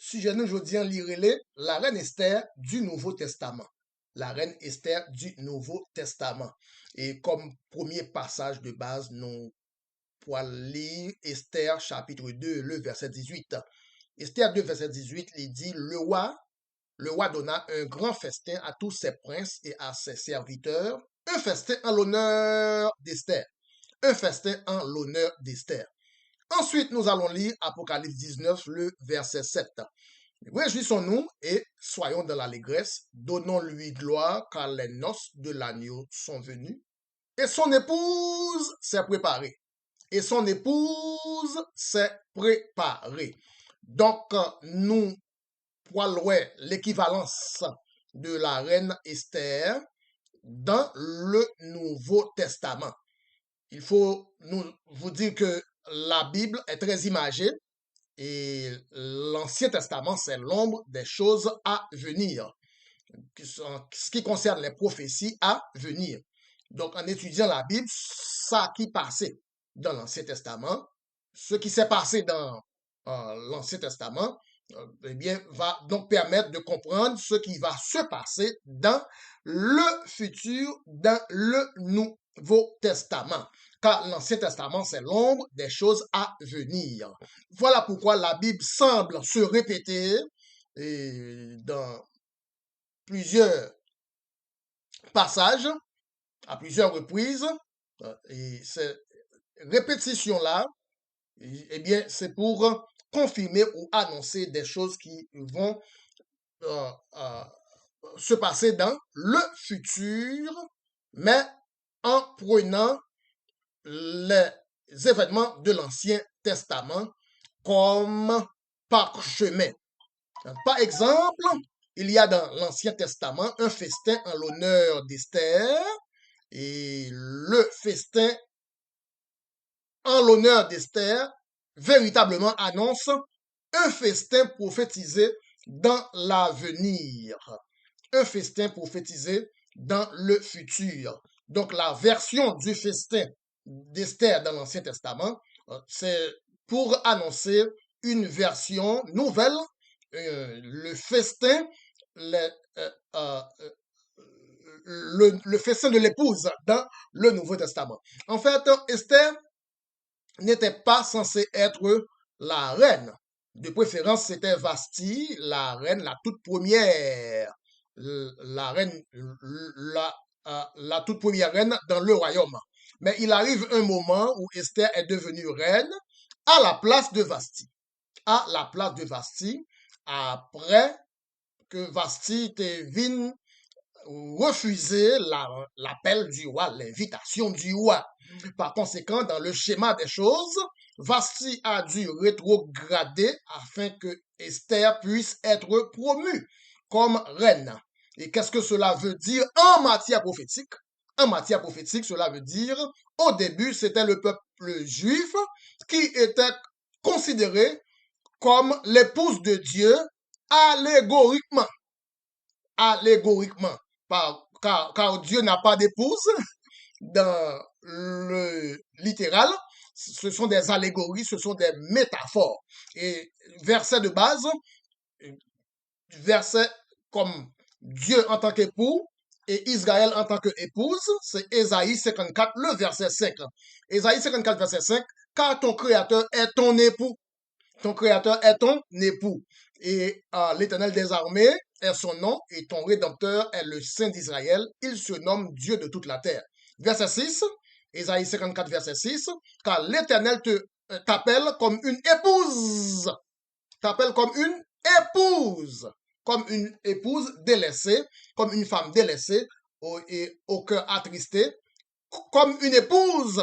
sujet nous aujourd'hui, lire la reine Esther du Nouveau Testament. La reine Esther du Nouveau Testament. Et comme premier passage de base, nous pouvons lire Esther chapitre 2, le verset 18. Esther 2, verset 18, il dit, le roi donna un grand festin à tous ses princes et à ses serviteurs, un festin en l'honneur d'Esther. Un festin en l'honneur d'Esther. Ensuite, nous allons lire Apocalypse 19, le verset 7. Réjouissons-nous et soyons dans l'allégresse, donnons-lui gloire, car les noces de l'agneau sont venues, et son épouse s'est préparée. Et son épouse s'est préparée. Donc, nous poilons l'équivalence de la reine Esther dans le Nouveau Testament. Il faut vous dire que la Bible est très imagée et l'Ancien Testament, c'est l'ombre des choses à venir, ce qui concerne les prophéties à venir. Donc, en étudiant la Bible, ça qui passait dans l'Ancien Testament, ce qui s'est passé dans l'Ancien Testament, eh bien, va donc permettre de comprendre ce qui va se passer dans le futur, dans le Nouveau Testament. Car l'Ancien Testament, c'est l'ombre des choses à venir. Voilà pourquoi la Bible semble se répéter dans plusieurs passages, à plusieurs reprises. Et ces répétitions-là, eh bien, c'est pour confirmer ou annoncer des choses qui vont se passer dans le futur, mais en prenant les événements de l'Ancien Testament comme parchemin. Par exemple, il y a dans l'Ancien Testament un festin en l'honneur d'Esther, et le festin en l'honneur d'Esther véritablement annonce un festin prophétisé dans l'avenir. Un festin prophétisé dans le futur. Donc la version du festin d'Esther dans l'Ancien Testament, c'est pour annoncer une version nouvelle, le festin, le festin de l'épouse dans le Nouveau Testament. En fait, Esther n'était pas censée être la reine. De préférence, c'était Vasti, la reine, la toute première, la reine, la toute première reine dans le royaume. Mais il arrive un moment où Esther est devenue reine à la place de Vasti. À la place de Vasti, après que Vasti vint refuser l'appel du roi, l'invitation du roi. Par conséquent, dans le schéma des choses, Vasti a dû rétrograder afin que Esther puisse être promue comme reine. Et qu'est-ce que cela veut dire en matière prophétique? En matière prophétique, cela veut dire, au début, c'était le peuple juif qui était considéré comme l'épouse de Dieu allégoriquement. Allégoriquement. Car Dieu n'a pas d'épouse dans le littéral. Ce sont des allégories, ce sont des métaphores. Et verset de base, verset comme Dieu en tant qu'époux et Israël en tant qu'épouse, c'est Ésaïe 54, le verset 5. Ésaïe 54, verset 5, car ton créateur est ton époux. Ton créateur est ton époux. Et l'Éternel des armées est son nom et ton rédempteur est le Saint d'Israël. Il se nomme Dieu de toute la terre. Verset 6, Ésaïe 54, verset 6, car l'Éternel t'appelle comme une épouse. T'appelle comme une épouse délaissée, comme une femme délaissée et au cœur attristé, comme une épouse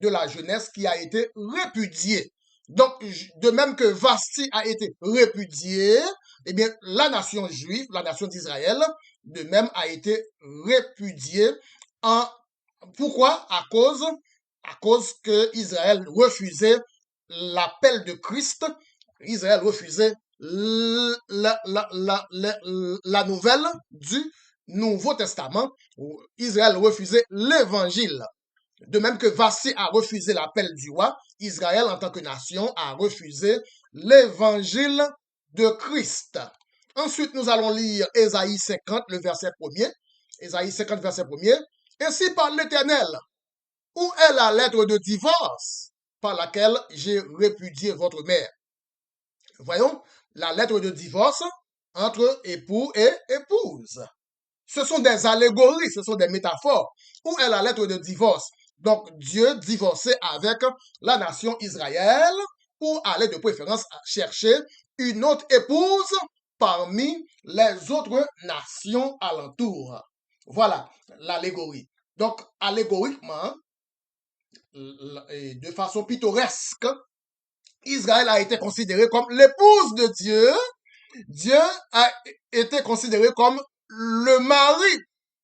de la jeunesse qui a été répudiée. Donc, de même que Vasti a été répudiée, eh bien, la nation juive, la nation d'Israël, de même a été répudiée. Pourquoi? À cause que Israël refusait l'appel de Christ. Israël refusait la nouvelle du Nouveau Testament. Israël refusait l'évangile. De même que Vasti a refusé l'appel du roi, Israël en tant que nation a refusé l'évangile de Christ. Ensuite, nous allons lire Ésaïe 50, le verset 1er. Ésaïe 50, verset 1er. Ainsi parle l'Éternel. Où est la lettre de divorce par laquelle j'ai répudié votre mère? Voyons, la lettre de divorce entre époux et épouse. Ce sont des allégories, ce sont des métaphores. Où est la lettre de divorce? Donc, Dieu divorçait avec la nation Israël pour aller de préférence chercher une autre épouse parmi les autres nations alentour. Voilà l'allégorie. Donc, allégoriquement, de façon pittoresque, Israël a été considéré comme l'épouse de Dieu. Dieu a été considéré comme le mari,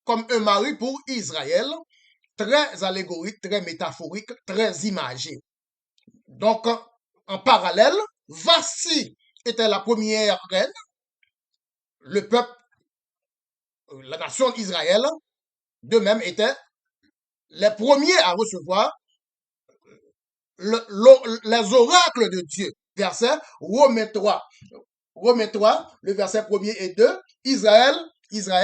comme un mari pour Israël, très allégorique, très métaphorique, très imagé. Donc, en parallèle, Vasti était la première reine, le peuple, la nation d'Israël, de même étaient les premiers à recevoir les oracles de Dieu. Verset Romains 3. Romains 3, le verset 1er et 2, Israël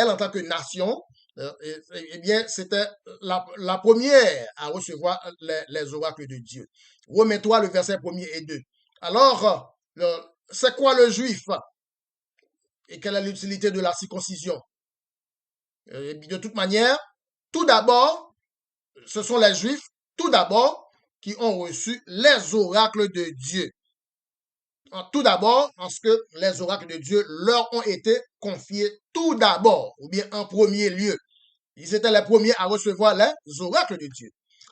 en tant que nation, eh bien, c'était la première à recevoir les oracles de Dieu. Romains 3, le verset 1er et 2. Alors, c'est quoi le juif? Et quelle est l'utilité de la circoncision? De toute manière, tout d'abord, ce sont les juifs, tout d'abord, qui ont reçu les oracles de Dieu. Tout d'abord, parce que les oracles de Dieu leur ont été confiés tout d'abord, ou bien en premier lieu. Ils étaient les premiers à recevoir les oracles de Dieu.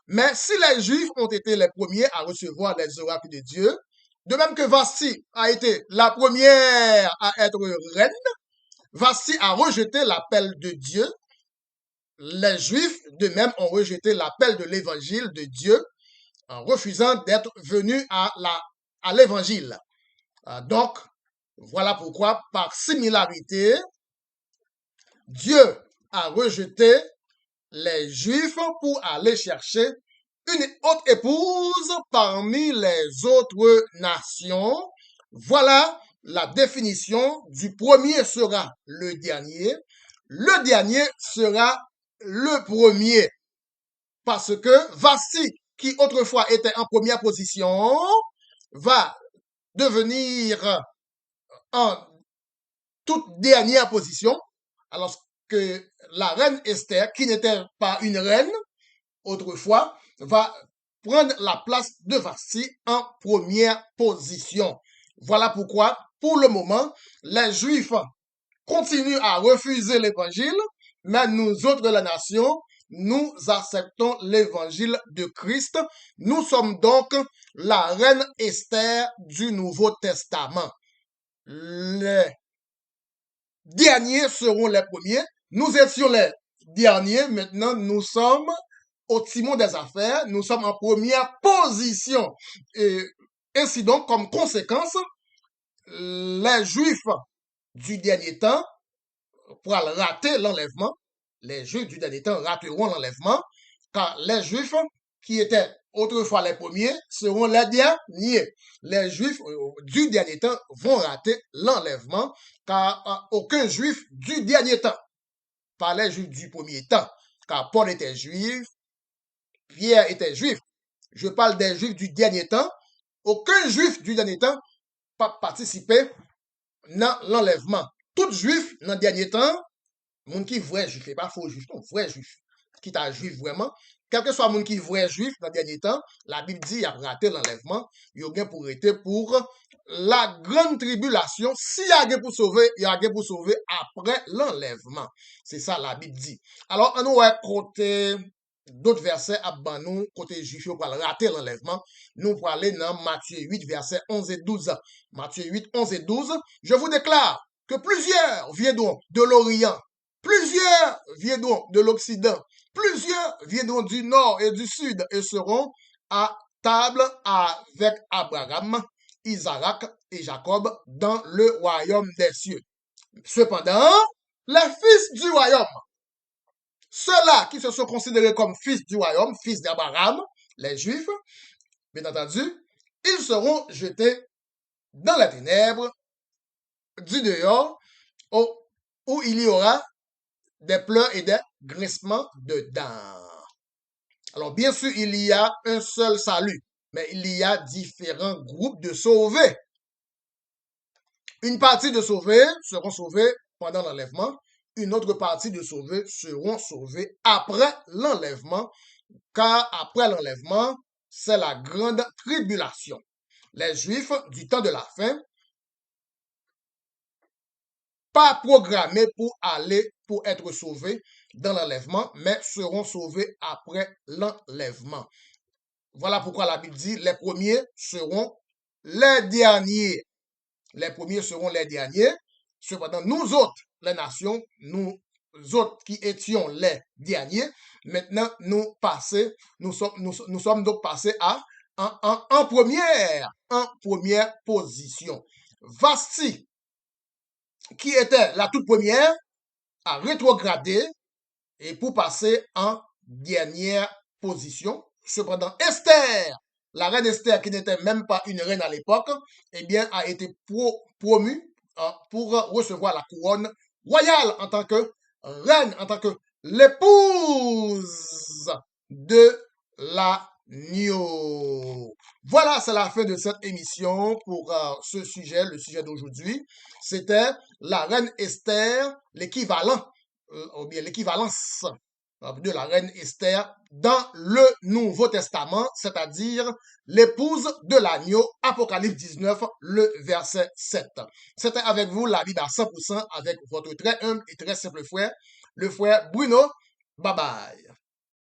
Mais si les Juifs ont été les premiers à recevoir les oracles de Dieu, de même que Vasti a été la première à être reine, Vasti a rejeté l'appel de Dieu. Les Juifs, de même, ont rejeté l'appel de l'évangile de Dieu en refusant d'être venus à l'évangile. Donc, voilà pourquoi, par similarité, Dieu a rejeté les Juifs pour aller chercher une autre épouse parmi les autres nations. Voilà la définition du premier sera le dernier sera le premier. Parce que Vasti, qui autrefois était en première position, va devenir en toute dernière position, alors que la reine Esther, qui n'était pas une reine autrefois, va prendre la place de Vasti en première position. Voilà pourquoi, pour le moment, les Juifs continuent à refuser l'évangile, mais nous autres, la nation, nous acceptons l'évangile de Christ. Nous sommes donc la reine Esther du Nouveau Testament. Les derniers seront les premiers. Nous étions les derniers. Maintenant, nous sommes au timon des affaires. Nous sommes en première position. Et ainsi donc, comme conséquence, les Juifs du dernier temps, pour rater l'enlèvement, les Juifs du dernier temps rateront l'enlèvement, car les Juifs qui étaient autrefois les premiers seront les derniers. Les Juifs du dernier temps vont rater l'enlèvement, car aucun Juif du dernier temps, pas les Juifs du premier temps, car Paul était juif, Pierre était juif. Je parle des Juifs du dernier temps. Aucun Juif du dernier temps pas participé dans l'enlèvement. Tout Juif dans le dernier temps, moun qui vrai juif, pas faux juif, non, vrai juif, qui t'a juif vraiment, quel que soit moun qui vrai juif dans le dernier temps, la Bible dit il a raté l'enlèvement, il a pour arrêter pour la grande tribulation, s'il y a pour sauver, il y a pour sauver après l'enlèvement. C'est ça la Bible dit. Alors, on va côté d'autres versets à nous, côté juif, pour rater l'enlèvement, nous pour aller dans Matthieu 8, versets 11 et 12. Matthieu 8, 11 et 12, je vous déclare que plusieurs viendront de l'Orient, plusieurs viendront de l'Occident, plusieurs viendront du Nord et du Sud et seront à table avec Abraham, Isaac et Jacob dans le royaume des cieux. Cependant, les fils du royaume, ceux-là qui se sont considérés comme fils du royaume, fils d'Abraham, les Juifs, bien entendu, ils seront jetés dans les ténèbres du dehors où il y aura des pleurs et des grincements de dents. Alors, bien sûr, il y a un seul salut, mais il y a différents groupes de sauvés. Une partie de sauvés seront sauvés pendant l'enlèvement, une autre partie de sauvés seront sauvés après l'enlèvement, car après l'enlèvement, c'est la grande tribulation. Les Juifs du temps de la fin, pas programmés pour être sauvés dans l'enlèvement, mais seront sauvés après l'enlèvement. Voilà pourquoi la Bible dit les premiers seront les derniers. Les premiers seront les derniers. Cependant, nous autres, les nations, nous autres qui étions les derniers, maintenant nous sommes donc passés en première position. Vasti, qui était la toute première, a rétrogradé et pour passer en dernière position. Cependant, Esther, la reine Esther, qui n'était même pas une reine à l'époque, eh bien, a été promue pour recevoir la couronne royale en tant que reine, en tant que l'épouse de l'agneau. Voilà, c'est la fin de cette émission pour ce sujet, le sujet d'aujourd'hui. C'était la reine Esther, l'équivalent ou bien l'équivalence de la reine Esther dans le Nouveau Testament, c'est-à-dire l'épouse de l'agneau, Apocalypse 19, le verset 7. C'était avec vous la Bible à 100% avec votre très humble et très simple frère, le frère Bruno. Bye bye.